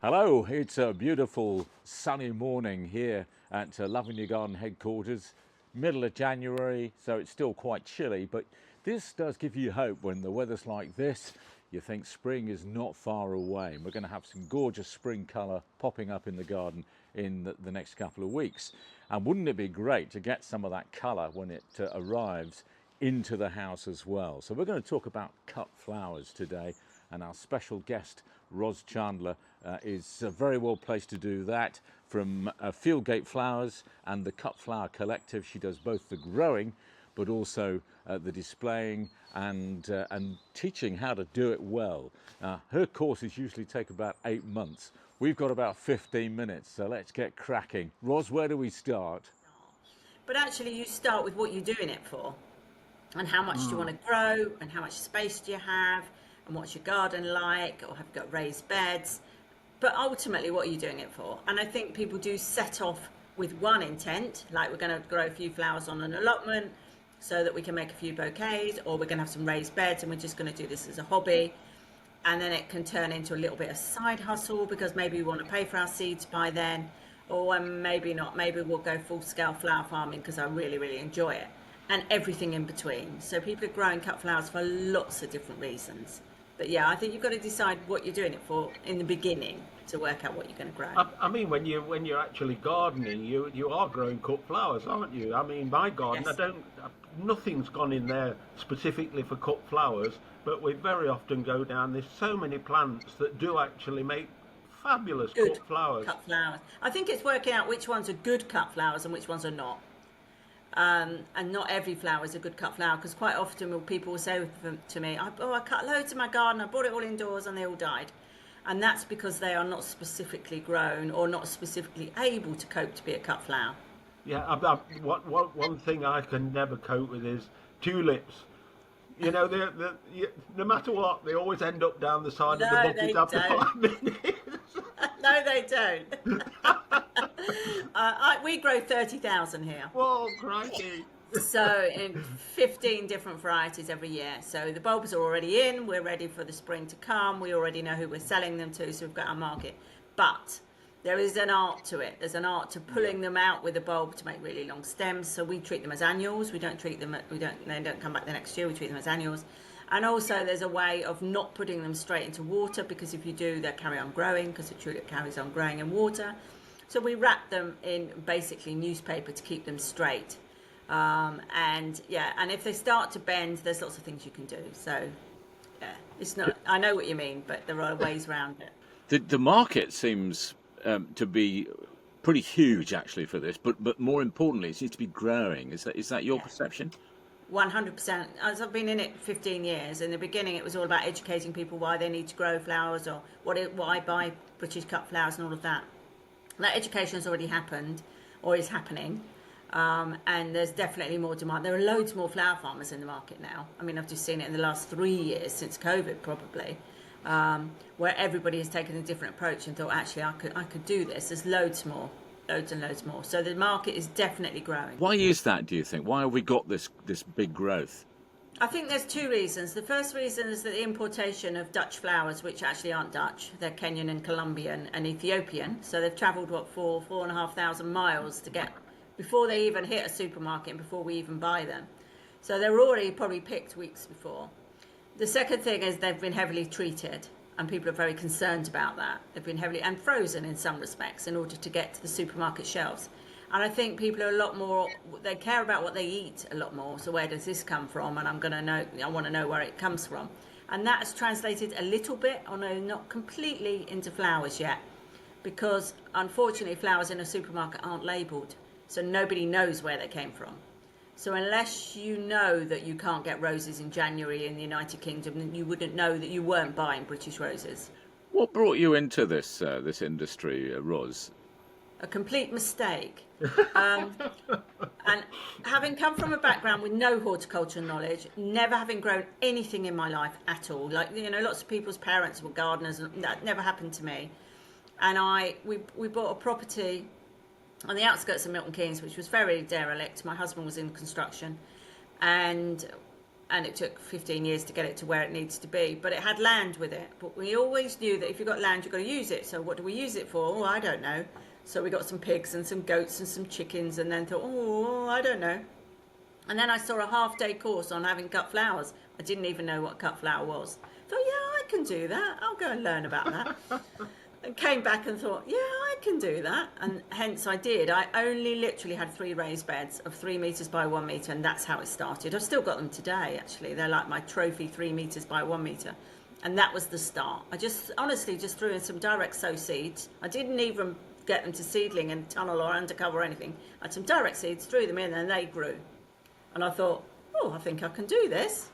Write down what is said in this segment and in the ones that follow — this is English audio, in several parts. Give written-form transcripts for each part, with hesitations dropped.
Hello, it's a beautiful sunny morning here at Love in Your Garden headquarters, middle of January, so it's still quite chilly, but this does give you hope when the weather's like this. You think spring is not far away, and we're going to have some gorgeous spring colour popping up in the garden in the next couple of weeks. And wouldn't it be great to get some of that colour when it arrives into the house as well? So we're going to talk about cut flowers today, and our special guest Roz Chandler is very well placed to do that from Fieldgate Flowers and the Cut Flower Collective. She does both the growing but also the displaying and teaching how to do it well. Her courses usually take about 8 months. We've got about 15 minutes, so let's get cracking. Roz, where do we start? But actually, you start with what you're doing it for, and how much do you want to grow, and how much space do you have, and what's your garden like, or have you got raised beds? But ultimately, what are you doing it for? And I think people do set off with one intent, like we're going to grow a few flowers on an allotment so that we can make a few bouquets, or we're going to have some raised beds and we're just going to do this as a hobby. And then it can turn into a little bit of side hustle because maybe we want to pay for our seeds by then, or maybe not. Maybe we'll go full scale flower farming because I really, really enjoy it, and everything in between. So people are growing cut flowers for lots of different reasons. But yeah, I think you've got to decide what you're doing it for in the beginning to work out what you're going to grow. I mean, when you're actually gardening, you are growing cut flowers, aren't you? I mean, my garden, I Yes. don't, nothing's gone in there specifically for cut flowers, but we very often go down. There's so many plants that do actually make fabulous Good cut flowers. cut flowers. I think it's working out which ones are good cut flowers and which ones are not. And not every flower is a good cut flower, because quite often people will say to me, I cut loads in my garden, I brought it all indoors and they all died. And that's because they are not specifically grown or not specifically able to cope to be a cut flower. Yeah, one thing I can never cope with is tulips. You know, no matter what, they always end up down the side of the No, bucket they after don't. 5 minutes. No, they don't. We grow 30,000 here. Whoa, crikey. So in 15 different varieties every year. So the bulbs are already in, we're ready for the spring to come. We already know who we're selling them to, so we've got our market. But there is an art to it. There's an art to pulling them out with a bulb to make really long stems. So we treat them as annuals. We don't treat them, they don't come back the next year. We treat them as annuals. And also there's a way of not putting them straight into water, because if you do, they'll carry on growing, because the tulip carries on growing in water. So we wrap them in basically newspaper to keep them straight. And yeah, and if they start to bend, there's lots of things you can do. So yeah, it's not, I know what you mean, but there are ways around it. The market seems to be pretty huge actually for this, but more importantly, it seems to be growing. Is that your Yeah. perception? 100%. As I've been in it 15 years, in the beginning it was all about educating people why they need to grow flowers, or why buy British cut flowers and all of that. That education has already happened, or is happening. And there's definitely more demand. There are loads more flower farmers in the market now. I mean, I've just seen it in the last 3 years, since COVID probably, where everybody has taken a different approach and thought, actually, I could do this. There's loads more, loads and loads more. So the market is definitely growing. Why is that, do you think? Why have we got this big growth? I think there's two reasons. The first reason is that the importation of Dutch flowers, which actually aren't Dutch, they're Kenyan and Colombian and Ethiopian. So they've travelled, 4,500 miles to get, before they even hit a supermarket and before we even buy them. So they're already probably picked weeks before. The second thing is they've been heavily treated, and people are very concerned about that. They've been heavily, and frozen in some respects, in order to get to the supermarket shelves. And I think people are a lot more, they care about what they eat a lot more. So where does this come from? And I want to know where it comes from. And that has translated a little bit, although not completely, into flowers yet. Because unfortunately, flowers in a supermarket aren't labelled. So nobody knows where they came from. So unless you know that you can't get roses in January in the United Kingdom, then you wouldn't know that you weren't buying British roses. What brought you into this industry, Roz? A complete mistake. Um, and having come from a background with no horticulture knowledge, never having grown anything in my life at all, like, lots of people's parents were gardeners, and that never happened to me. And we bought a property on the outskirts of Milton Keynes, which was very derelict. My husband was in construction, and and it took 15 years to get it to where it needs to be, but it had land with it. But we always knew that if you've got land, you've got to use it. So what do we use it for? Oh, I don't know. So we got some pigs and some goats and some chickens, and then thought, oh, I don't know. And then I saw a half-day course on having cut flowers. I didn't even know what cut flower was. Thought, yeah, I can do that. I'll go and learn about that. And came back and thought, yeah, I can do that. And hence I did. I only literally had 3 raised beds of 3 meters by 1 meter, and that's how it started. I've still got them today, actually. They're like my trophy 3 meters by 1 meter. And that was the start. I just honestly just threw in some direct sow seeds. I didn't even get them to seedling and tunnel or undercover or anything. I had some direct seeds, threw them in, and they grew. And I thought, oh, I think I can do this.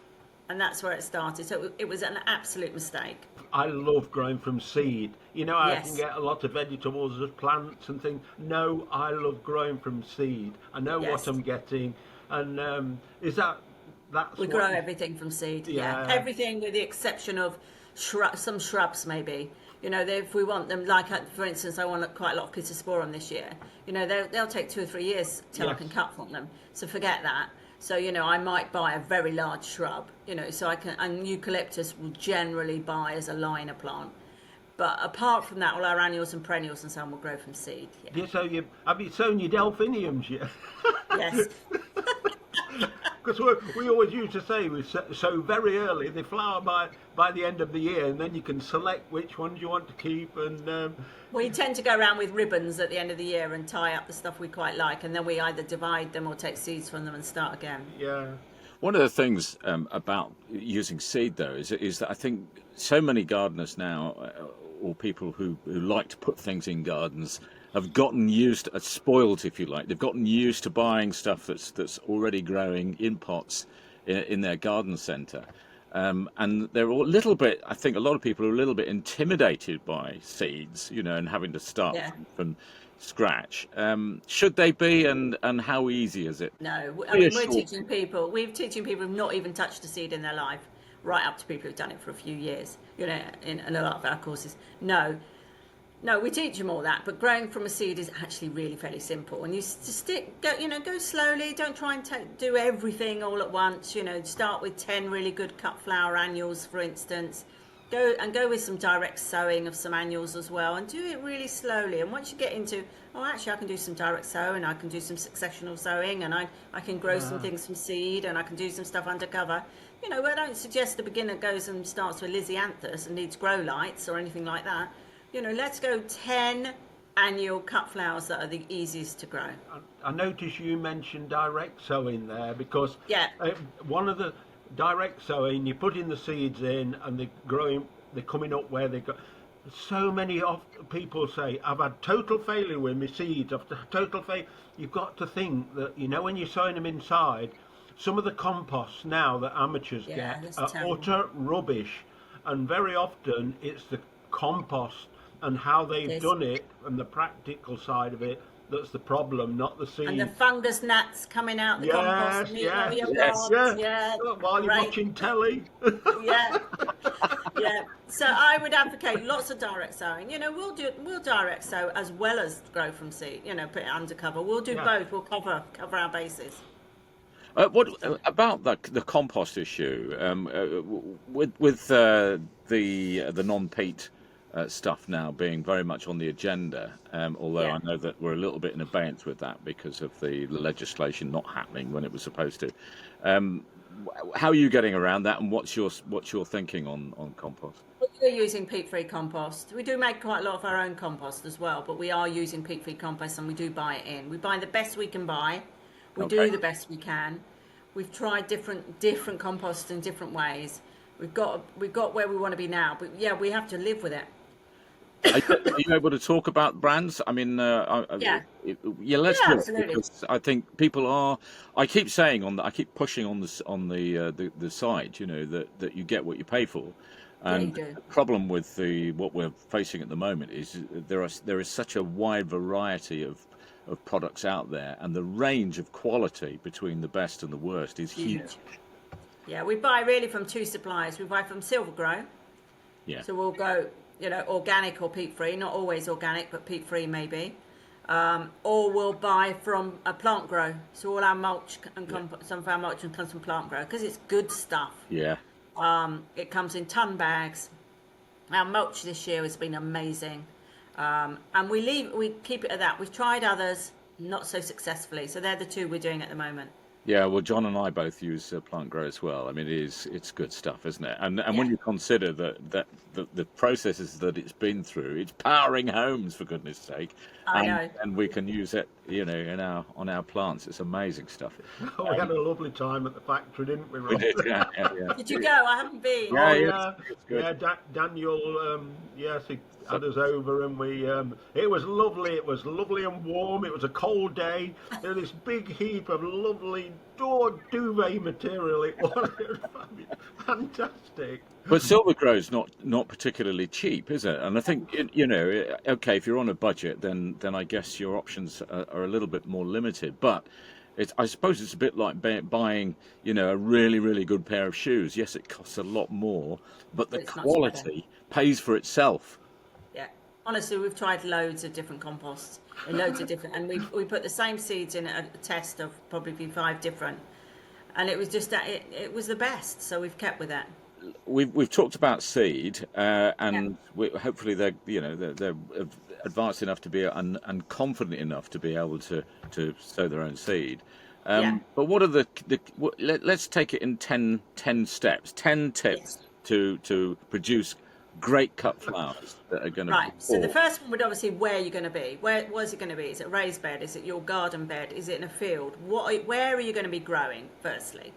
And that's where it started. So it was an absolute mistake. I love growing from seed. You know, I Yes. can get a lot of vegetables as plants and things. No, I love growing from seed. I know Yes. what I'm getting. And is that's We what grow everything from seed. Yeah. Yeah. Everything with the exception of some shrubs, maybe. You know, if we want them, like for instance, I want quite a lot of Pittosporum this year. You know, they'll take 2 or 3 years till I Yes. can cut from them. So forget that. So, you know, I might buy a very large shrub, you know, so I can, and eucalyptus will generally buy as a liner plant. But apart from that, all our annuals and perennials and so on will grow from seed. Yeah. Yeah, so have you sown your delphiniums yet? Yes. Because we always used to say we sow very early. They flower by the end of the year, and then you can select which ones you want to keep. And We tend to go around with ribbons at the end of the year and tie up the stuff we quite like, and then we either divide them or take seeds from them and start again. yeah, One of the things about using seed, though, is that I think so many gardeners now, or people who like to put things in gardens, have gotten used, spoiled, if you like. They've gotten used to buying stuff that's already growing in pots in their garden centre. And they're a little bit, I think a lot of people are a little bit intimidated by seeds, you know, and having to start Yeah. from scratch. Should they be, and how easy is it? No, I Very mean, we're short. teaching people who've not even touched a seed in their life, right up to people who've done it for a few years, you know, in a lot of our courses. No, we teach them all that, but growing from a seed is actually really fairly simple. And you just go slowly. Don't try and do everything all at once. You know, start with 10 really good cut flower annuals, for instance. Go with some direct sowing of some annuals as well, and do it really slowly. And once you get into, oh, actually, I can do some direct sowing, I can do some successional sowing, and I can grow some things from seed, and I can do some stuff undercover. You know, I don't suggest the beginner goes and starts with Lysianthus and needs grow lights or anything like that. You know, let's go 10 annual cut flowers that are the easiest to grow. I noticed you mentioned direct sowing there because Yeah. one of the direct sowing, you put in the seeds in and they're coming up where they go. So many people say, I've had total failure with my seeds. Total failure. You've got to think that, you know, when you're sowing them inside, some of the composts now that amateurs Yeah, get that's are terrible. utter rubbish. And very often it's the compost and how they've Yes. done it and the practical side of it that's the problem, not the seed. And the fungus gnats coming out the compost and eating all your yes. plants. Yeah, While you're great. watching telly. Yeah, yeah. So I would advocate lots of direct sowing. You know, we'll direct sow as well as grow from seed. You know, put it under cover. We'll do Yeah. both. We'll cover our bases. What about the compost issue with the non-peat stuff now being very much on the agenda? Although Yeah. I know that we're a little bit in abeyance with that because of the legislation not happening when it was supposed to. How are you getting around that, and what's your thinking on compost? We're using peat-free compost. We do make quite a lot of our own compost as well, but we are using peat-free compost, and we do buy it in. We buy the best we can buy. We Okay. do the best we can. We've tried different composts in different ways. We've got where we want to be now, but yeah, we have to live with it. Are you able to talk about brands? I mean, Yeah. yeah. Let's Yeah, do it, absolutely. because I think people are. I keep saying I keep pushing on the site. You know that you get what you pay for, Yeah, you and do. the problem with what we're facing at the moment is there is such a wide variety of products out there, and the range of quality between the best and the worst is huge. Yeah, we buy really from 2 suppliers. We buy from Silvergrow, Yeah. so we'll go, you know, organic or peat-free. Not always organic, but peat-free maybe. or we'll buy from a plant grow. So all our mulch and some of our mulch comes from plant grow because it's good stuff. Yeah. It comes in ton bags. Our mulch this year has been amazing, and we keep it at that. We've tried others, not so successfully. So they're the two we're doing at the moment. Yeah, well, John and I both use plant grow as well. I mean, it's good stuff, isn't it? And when Yeah, you consider that the processes that it's been through, it's powering homes for goodness sake, I know. and we can use it, in on our plants. It's amazing stuff. We had a lovely time at the factory, didn't we, We Rob? did, yeah. Did you go? I haven't been. Yeah, Oh yeah, yeah, it's good. yeah. Daniel, yes, he had us over, and we. It was lovely. It was lovely and warm. It was a cold day. There was this big heap of lovely duvet material. It was fantastic. But silver grow's not particularly cheap, is it? And I think okay, if you're on a budget, then I guess your options are a little bit more limited. But I suppose it's a bit like buying, a really, really good pair of shoes. Yes, it costs a lot more, but the But it's much better. quality pays for itself. Yeah. Honestly, we've tried loads of different composts and loads of different, and we put the same seeds in a test of probably 5 different, and it was just that it was the best. So we've kept with that. We've talked about seed, and Yeah. hopefully they're advanced enough to be and confident enough to be able to sow their own seed. Yeah. But what are let's take it in 10 steps, 10 tips Yes. to produce great cut flowers that are going to Right. So the perform. first one would obviously where you're going to be. Where's it going to be? Is it a raised bed? Is it your garden bed? Is it in a field? Where are you going to be growing? Firstly,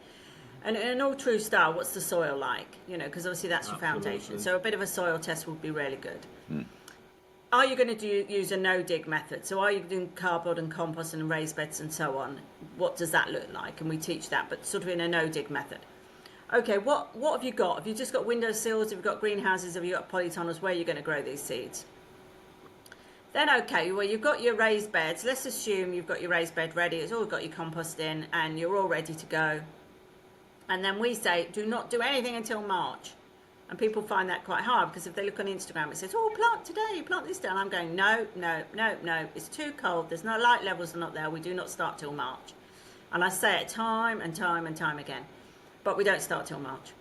and in an all true style, what's the soil like? Because obviously that's your foundation. Absolutely. So a bit of a soil test would be really good. Are you going to use a no dig method? So are you doing cardboard and compost and raised beds and so on? What does that look like? And we teach that, but sort of in a no dig method. Okay, what have you got? Have you just got window sills? Have you got greenhouses? Have you got polytunnels? Where are you going to grow these seeds? Then, okay, well, you've got your raised beds. Let's assume you've got your raised bed ready. It's all got your compost in and you're all ready to go. And then we say, do not do anything until March. And people find that quite hard because if they look on Instagram, it says, oh, plant today, plant this day. And I'm going, no. It's too cold. There's no light levels are not there. We do not start till March. And I say it time and time and time again. But we don't start till March.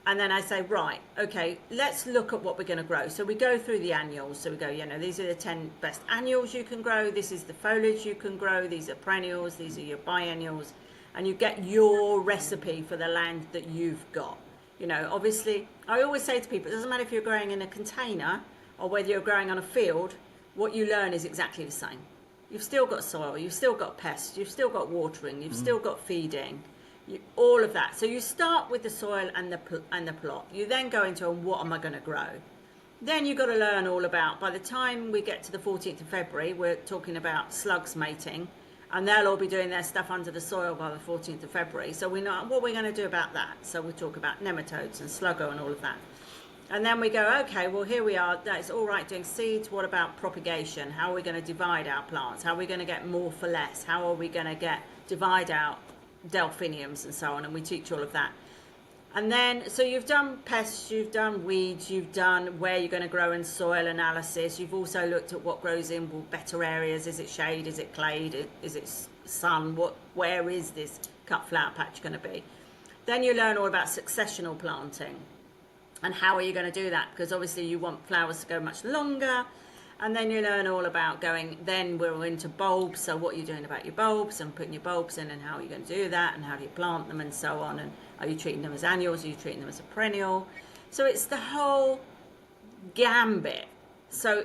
And then I say, right, okay, let's look at what we're going to grow. So we go through the annuals. So we go, these are the 10 best annuals you can grow. This is the foliage you can grow. These are perennials. These are your biennials. And you get your recipe for the land that you've got. Obviously, I always say to people, it doesn't matter if you're growing in a container or whether you're growing on a field, what you learn is exactly the same. You've still got soil, you've still got pests, you've still got watering, you've still got feeding. All of that. So you start with the soil and the plot. You then go into what am I going to grow? Then you've got to learn all about, by the time we get to the 14th of February, we're talking about slugs mating, and they'll all be doing their stuff under the soil by the 14th of February. So we know what we're going to do about that. So we talk about nematodes and sluggo and all of that. And then we go, okay, well, here we are. That's all right doing seeds. What about propagation? How are we going to divide our plants? How are we going to get more for less? How are we going to divide out delphiniums and so on? And we teach all of that. And then, so you've done pests, you've done weeds, you've done where you're going to grow and soil analysis. You've also looked at what grows in better areas. Is it shade? Is it clay? Is it sun? Where is this cut flower patch going to be? Then you learn all about successional planting. And how are you going to do that? Because obviously you want flowers to go much longer. And then you learn all about then we're into bulbs. So what you're doing about your bulbs and putting your bulbs in and how you're going to do that and how do you plant them and so on. And are you treating them as annuals? Are you treating them as a perennial? So it's the whole gambit. So,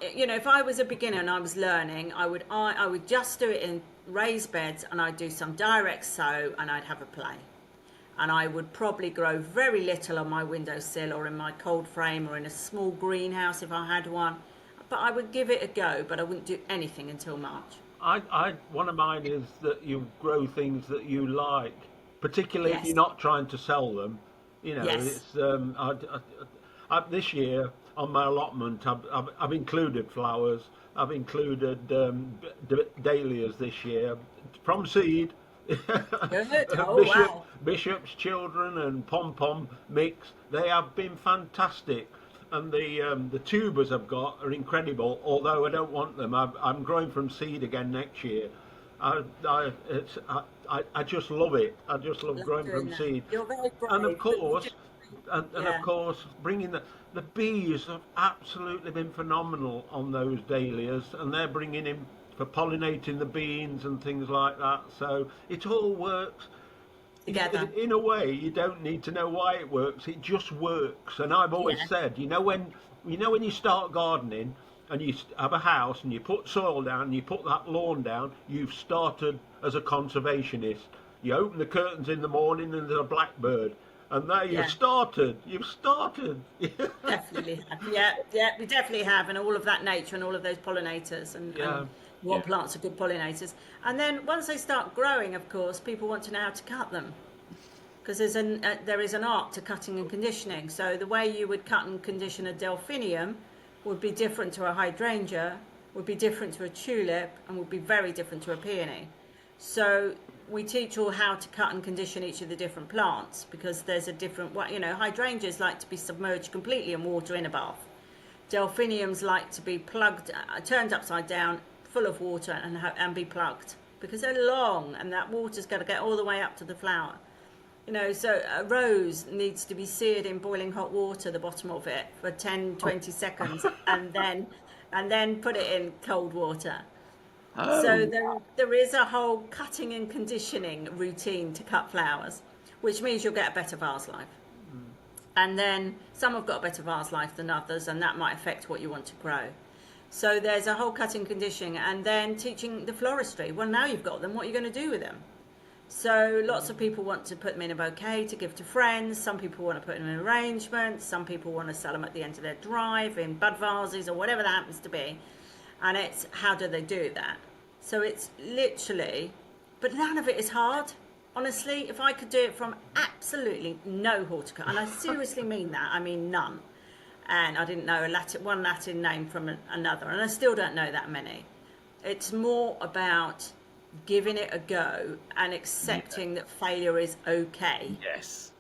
if I was a beginner and I was learning, I would just do it in raised beds and I'd do some direct sow and I'd have a play. And I would probably grow very little on my windowsill or in my cold frame or in a small greenhouse if I had one. But I would give it a go, but I wouldn't do anything until March. One of mine is that you grow things that you like, particularly if Yes. you're not trying to sell them. Yes. It's this year on my allotment. I've included flowers. I've included dahlias this year from seed. Good. Oh, wow. Bishop's children and pom pom mix. They have been fantastic. and the tubers I've got are incredible. Although I don't want them, I'm growing from seed again next year. I just love it. I just love Love growing doing from that. seed. You're very And of brave, but you do. course, and of Yeah, course, bringing the bees have absolutely been phenomenal on those dahlias, and they're bringing in for pollinating the beans and things like that. So it all works. together. In a way, you don't need to know why it works. It just works. And I've always Yeah, said, when you start gardening and you have a house and you put soil down and you put that lawn down, you've started as a conservationist. You open the curtains in the morning and there's a blackbird, and there you've yeah. started. You've started. Definitely have. Yeah, yeah, we definitely have, and all of that nature and all of those pollinators and Yeah. Yeah. what plants are good pollinators. And then once they start growing, of course, people want to know how to cut them because there is an art to cutting and conditioning. So the way you would cut and condition a delphinium would be different to a hydrangea, would be different to a tulip, and would be very different to a peony. So we teach all how to cut and condition each of the different plants because there's a different way. Hydrangeas like to be submerged completely in water in a bath. Delphiniums like to be plugged, turned upside down, full of water, and be plugged because they're long and that water's got to get all the way up to the flower. So a rose needs to be seared in boiling hot water, the bottom of it, for 10, 20 seconds, and then put it in cold water. So Oh, there is a whole cutting and conditioning routine to cut flowers, which means you'll get a better vase life. And then some have got a better vase life than others, and that might affect what you want to grow. So there's a whole cutting conditioning, and then teaching the floristry. Well, now you've got them, what are you going to do with them? So lots of people want to put them in a bouquet to give to friends. Some people want to put them in arrangements. Some people want to sell them at the end of their drive in bud vases or whatever that happens to be. And it's how do they do that? So it's literally, but none of it is hard. Honestly, if I could do it from absolutely no horticulture, and I seriously mean that, I mean none. And I didn't know one Latin name from another, and I still don't know that many. It's more about giving it a go and accepting that failure is okay. yes.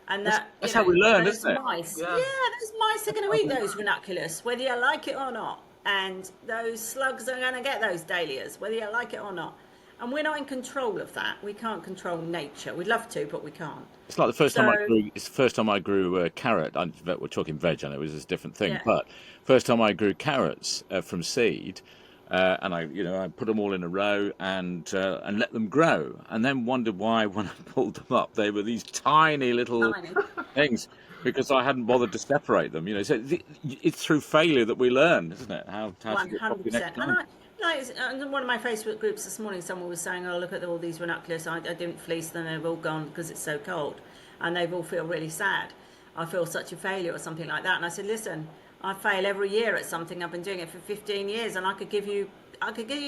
And That's how we learn, those isn't it? mice, Yeah. those mice are going to eat those ranunculus, whether you like it or not. And those slugs are going to get those dahlias, whether you like it or not. And we're not in control of that. We can't control nature. We'd love to, but we can't. It's like the first time I So, grew. It's the first time I grew a carrot. We're talking veg, and it was a different thing. yeah, But first time I grew carrots from seed, and I put them all in a row and let them grow, and then wondered why when I pulled them up they were these tiny little tiny. things because I hadn't bothered to separate them. So it's through failure that we learn, isn't it? How to do it properly next 100%. And time. in one of my Facebook groups this morning, someone was saying, "Oh, look at all these ranunculus. I didn't fleece them. They've all gone because it's so cold, and they all feel really sad. I feel such a failure or something like that." And I said, "Listen, I fail every year at something. I've been doing it for 15 years, and I could give you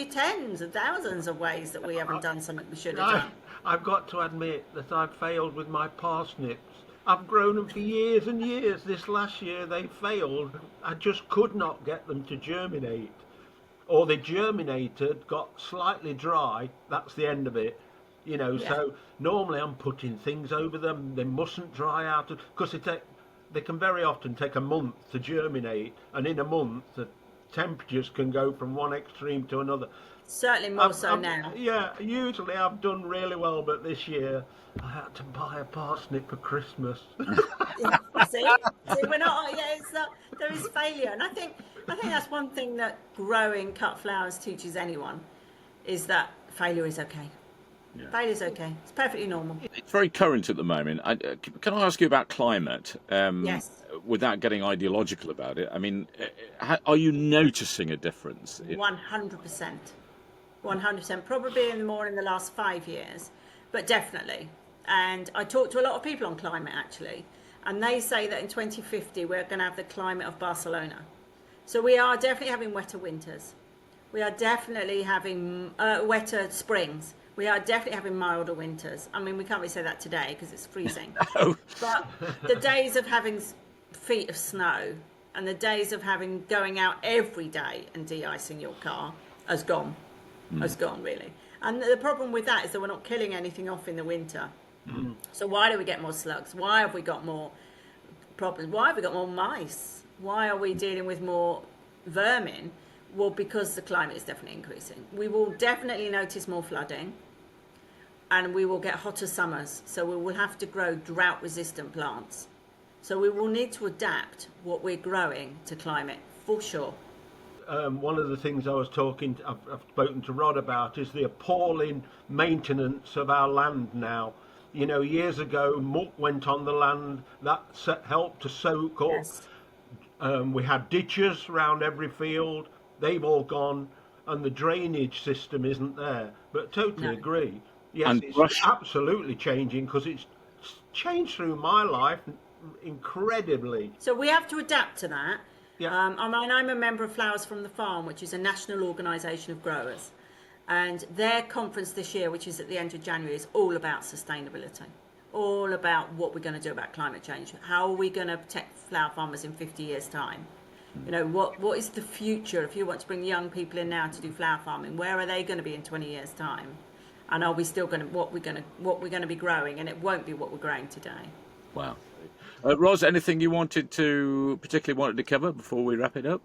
tens of thousands of ways that we haven't done something we should have done." I've got to admit that I've failed with my parsnips. I've grown them for years and years. This last year they failed. I just could not get them to germinate. Or they germinated, got slightly dry, that's the end of it. Yeah, So normally I'm putting things over them. They mustn't dry out because they can very often take a month to germinate, and in a month the temperatures can go from one extreme to another. certainly more so now. Yeah, usually I've done really well, but this year I had to buy a parsnip for Christmas. Yeah, see, we're not. Yeah, it's not. There is failure, and I think that's one thing that growing cut flowers teaches anyone, is that failure is okay. Yeah. Failure is okay. It's perfectly normal. It's very current at the moment. Can I ask you about climate, Yes, without getting ideological about it? I mean, are you noticing a difference? 100%, 100%. Probably more in the last 5 years, but definitely. And I talk to a lot of people on climate actually, and they say that in 2050 we're going to have the climate of Barcelona. So we are definitely having wetter winters. We are definitely having wetter springs. We are definitely having milder winters. I mean, we can't really say that today because it's freezing. Oh, But the days of having feet of snow and the days of going out every day and de-icing your car has gone. Has gone, really. And the problem with that is that we're not killing anything off in the winter. So why do we get more slugs? Why have we got more problems? Why have we got more mice? Why are we dealing with more vermin? Well, because the climate is definitely increasing. We will definitely notice more flooding, and we will get hotter summers. So we will have to grow drought-resistant plants. So we will need to adapt what we're growing to climate, for sure. One of the things I've spoken to Rod about is the appalling maintenance of our land now. You know, years ago, muck went on the land, that helped to soak up. Yes. We had ditches around every field, they've all gone, and the drainage system isn't there. But totally No. agree. Yes, And it's brush. absolutely changing, because it's changed through my life incredibly. So we have to adapt to that. Yeah. I'm a member of Flowers from the Farm, which is a national organisation of growers. And their conference this year, which is at the end of January, is all about sustainability. All about what we're going to do about climate change. How are we going to protect flower farmers in 50 years' time? You know, what is the future? If you want to bring young people in now to do flower farming, where are they going to be in 20 years' time? And are we still going to what we're going to be growing? And it won't be what we're growing today. Wow. Roz, anything you particularly wanted to cover before we wrap it up?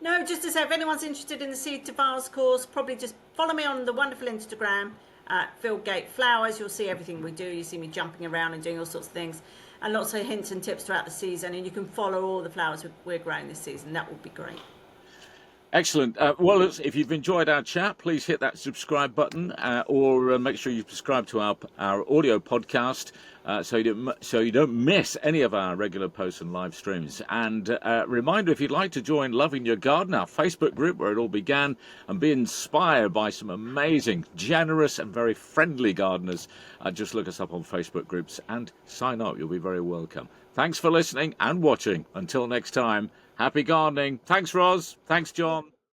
No, just to say, if anyone's interested in the Seed to Vase course, probably just follow me on the wonderful Instagram at Fieldgate Flowers. You'll see everything we do. You see me jumping around and doing all sorts of things, and lots of hints and tips throughout the season. And you can follow all the flowers we're growing this season. That would be great. Excellent. Well, if you've enjoyed our chat, please hit that subscribe button, or make sure you subscribe to our audio podcast, so you don't miss any of our regular posts and live streams. And reminder, if you'd like to join Loving Your Garden, our Facebook group where it all began, and be inspired by some amazing, generous and very friendly gardeners, just look us up on Facebook groups and sign up. You'll be very welcome. Thanks for listening and watching. Until next time. Happy gardening. Thanks, Roz. Thanks, John.